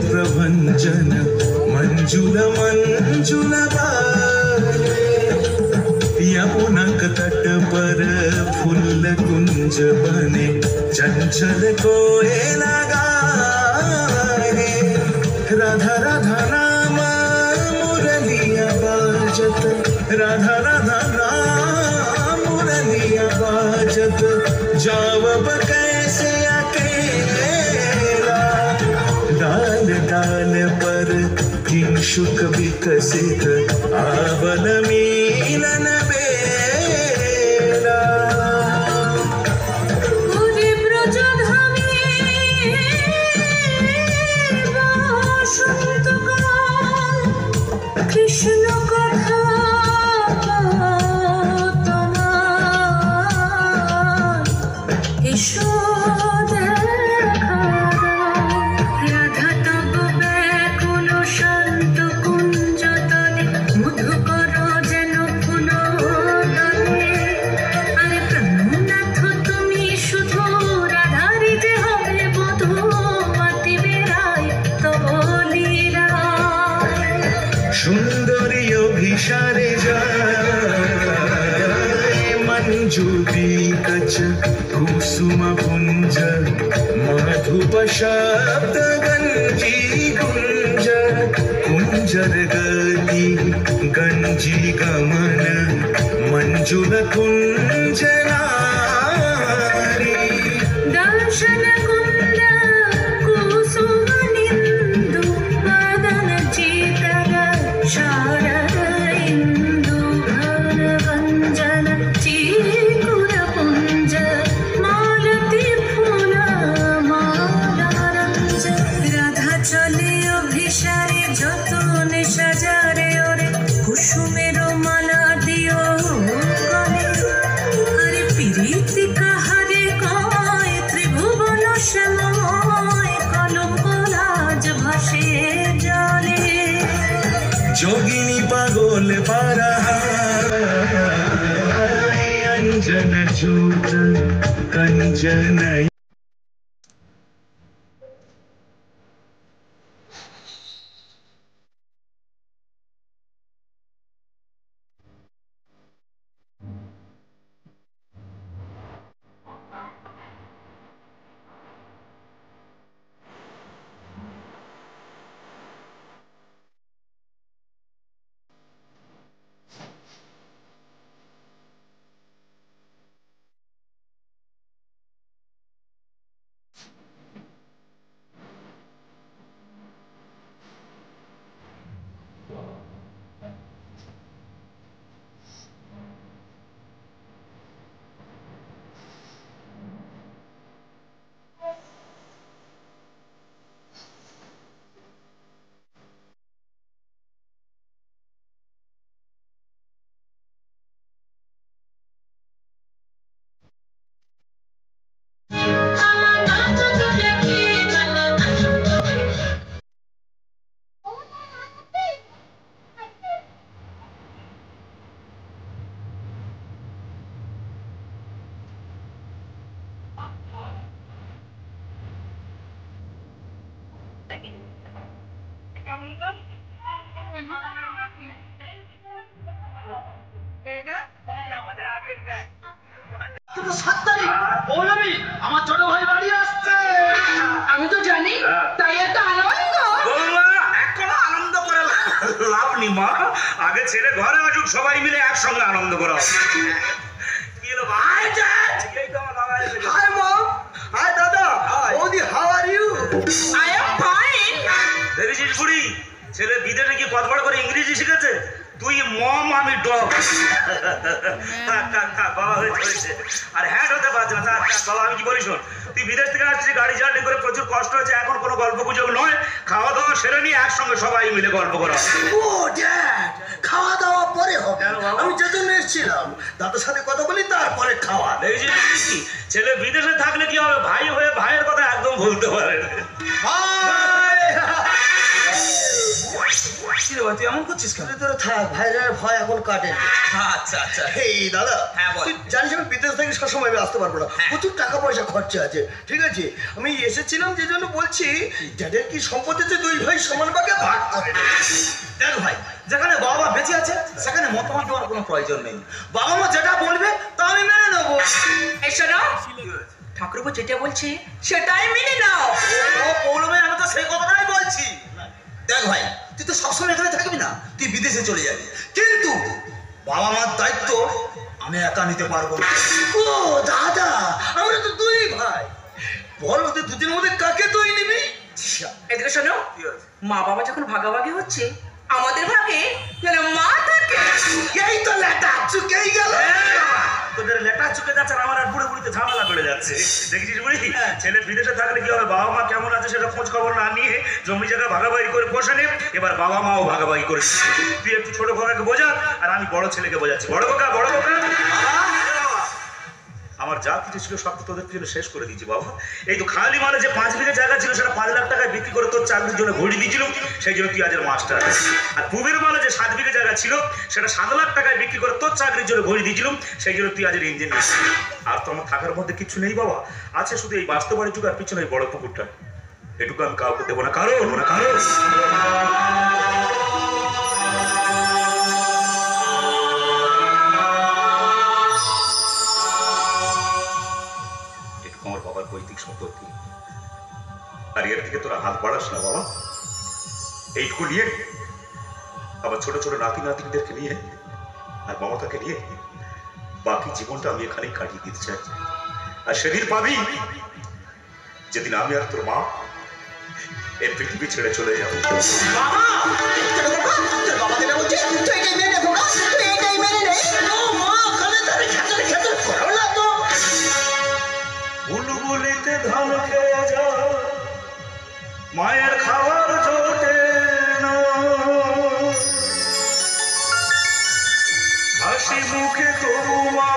प्रभंजन मंजुल मंजुल यमुनक तट पर फूल कुंज बने चंचल कोयला गाए राधा राधा नाम मुरलिया बाजत राधा राधा नाम मुरलिया बाजत जावब कैसे अकेला डाल डाल पर किंशुक विकसित आवल मीलन बेला पूरी ब्रजधामी बसंत काल कृष्ण कथा তোমার এসো सुंदरी अभिसारे जाए मंजूरी कच कुसुम पुंज मधुप शब्द गंजी कुंज कुंजर गति गंजी गमन मंजुल कुंज नारी दर्शन कुंद कुसुम निंदु वदन चितर शारद इंदु भर वंजन चिकुर पुंज मालती फूल माला रंज राधा चले अभिसारे যতনে সাজারে ওরে কুসুমের মালা দিও গলে আরে প্রীতি কাহারে কয় ত্রিভুবন শ্যামময় কলঙ্ক লাজ ভাসে জলে जोगिनी पागोल पारा अंजन चूत कंजन আমি তো জানি তাই এত আনন্দ এখন আনন্দ করে লাভ নি মা আগে ছেলে ঘরে আসুক সবাই মিলে একসঙ্গে আনন্দ করা কি হলো ভাই হাই মম হাই দাদা ওদি how are you I am fine দেখেছিস বুড়ি ছেলে বিদেশে কি কতবার করে ইংরেজি শিখেছে তুই মম আমি ডগ বাবা হয়েছে আর হ্যাট হতে পারছে না বাবা আমি কি বলি শোন তুই বিদেশ থেকে আসছিস গাড়ি জার্নি করে প্রচুর কষ্ট হয়েছে এখন কোনো গল্প গুজব নয় খাওয়া দাওয়া সেরে নিয়ে একসঙ্গে সবাই মিলে গল্প করা ও ড্যাড খাওয়া দাওয়া পরে হবে। কেন বাবা? আমি যে জন্য এসেছিলাম দাদার সাথে কথা বলি, তারপরে খাওয়া। এই যে দেখছি, ছেলে বিদেশে থাকলে কি হবে, ভাই হয়ে ভাইয়ের কথা একদম বলতে পারে না। কি রে ভাই, তুই এমন করছিস কেন? তোরা থাক, ভাইয়ের ভয় এখন কাটে। আচ্ছা আচ্ছা, এই দাদা, হ্যাঁ, বল। তুই জানিস আমি বিদেশ থেকে সবসময় আমি আসতে পারবো না, হ্যাঁ। প্রচুর টাকা পয়সা খরচা আছে, ঠিক আছে? আমি এসেছিলাম যে জন্য বলছি, যাদের কি সম্পত্তি আছে দুই ভাই সমান ভাগে ভাগ করে নে। দেখ ভাই, যেখানে বাবা মা বেঁচে আছে সেখানে মতামত দেওয়ার কোনো প্রয়োজন নেই। বাবা মা যেটা বলবে তা আমি মেনে নেবো। এই শোনো, ঠাকুরপো যেটা বলছে সেটাই মেনে নাও। ও পৌলমে, আমি তো সেই কথাটাই বলছি। দেখ ভাই, তুই তো সবসময় এখানে থাকবি না, তুই বিদেশে চলে যাবি, কিন্তু বাবা মার দায়িত্ব আমি একা নিতে পারবো না। ও দাদা, আমরা তো দুই ভাই, বল ওদের দুজনের মধ্যে কাকে তুই নিবি? এদিকে শোনো, মা বাবা যখন ভাগাভাগি হচ্ছে, আমাদের ভাগে যেন মা থাকে। এই তো লেটা চুকেই গেল। তোদের লেটা চুকে যাচ্ছে আর আমার আর বুড়ে বুড়িতে ঝামেলা করে যাচ্ছে। দেখেছিস বুড়ি, ছেলে বিদেশে থাকলে কি হবে, বাবা মা কেমন আছে সেটা খোঁজ খবর না নিয়ে জমি জায়গা ভাগাভাগি করে বসে নে। এবার বাবা মাও ভাগাভাগি করে তুই একটু ছোট খোকাকে বোঝা, আর আমি বড় ছেলেকে বোঝাচ্ছি। বড় খোকা, বড় খোকা, আমার যা কিছু ছিল সব তো তোদের পিছনে শেষ করে দিয়েছি বাবা। এই তো খালি মানে যে 5 বিঘা জায়গা ছিল সেটা 5 লাখ টাকায় বিক্রি করে তোর চাকরির জন্য ঘড়ি দিয়েছিল, সেই জন্য তুই আজের মাস্টার। আর পূবের মানে যে 7 বিঘা জায়গা ছিল সেটা 7 লাখ টাকায় বিক্রি করে তোর চাকরির জন্য ঘড়ি দিয়েছিল, সেই জন্য তুই আজের ইঞ্জিনিয়ার। আর তো আমার থাকার মধ্যে কিছু নেই বাবা, আছে শুধু এই বাস্তব বাড়ি যুগ আর পিছনে এই বড় পুকুরটা। এটুকু আমি কাউকে দেবো না, কারণ আমার বাবার পৈতৃক সম্পত্তি, আর এর দিকে তোরা হাত বাড়াস না বাবা। এইটুকু নিয়ে আবার ছোট ছোট নাতি নাতিনদেরকে নিয়ে আর মমতাকে নিয়ে বাকি জীবনটা আমি এখানেই কাটিয়ে দিতে চাই। আর সেদিন পাবি যেদিন আমি আর তোর মা এই পৃথিবী ছেড়ে চলে যাবো। বাবা, তোর বাবা যেটা বলছে তুই এটাই মেনে নে বাবা, তুই এটাই মেনে নে। ও মা, কানে ধরে খেতে খেতে করো না তো। বুলবুলিতে ধান খেয়ে যা, মায়ের খাবার জোটে না, হাসি মুখে তবু মা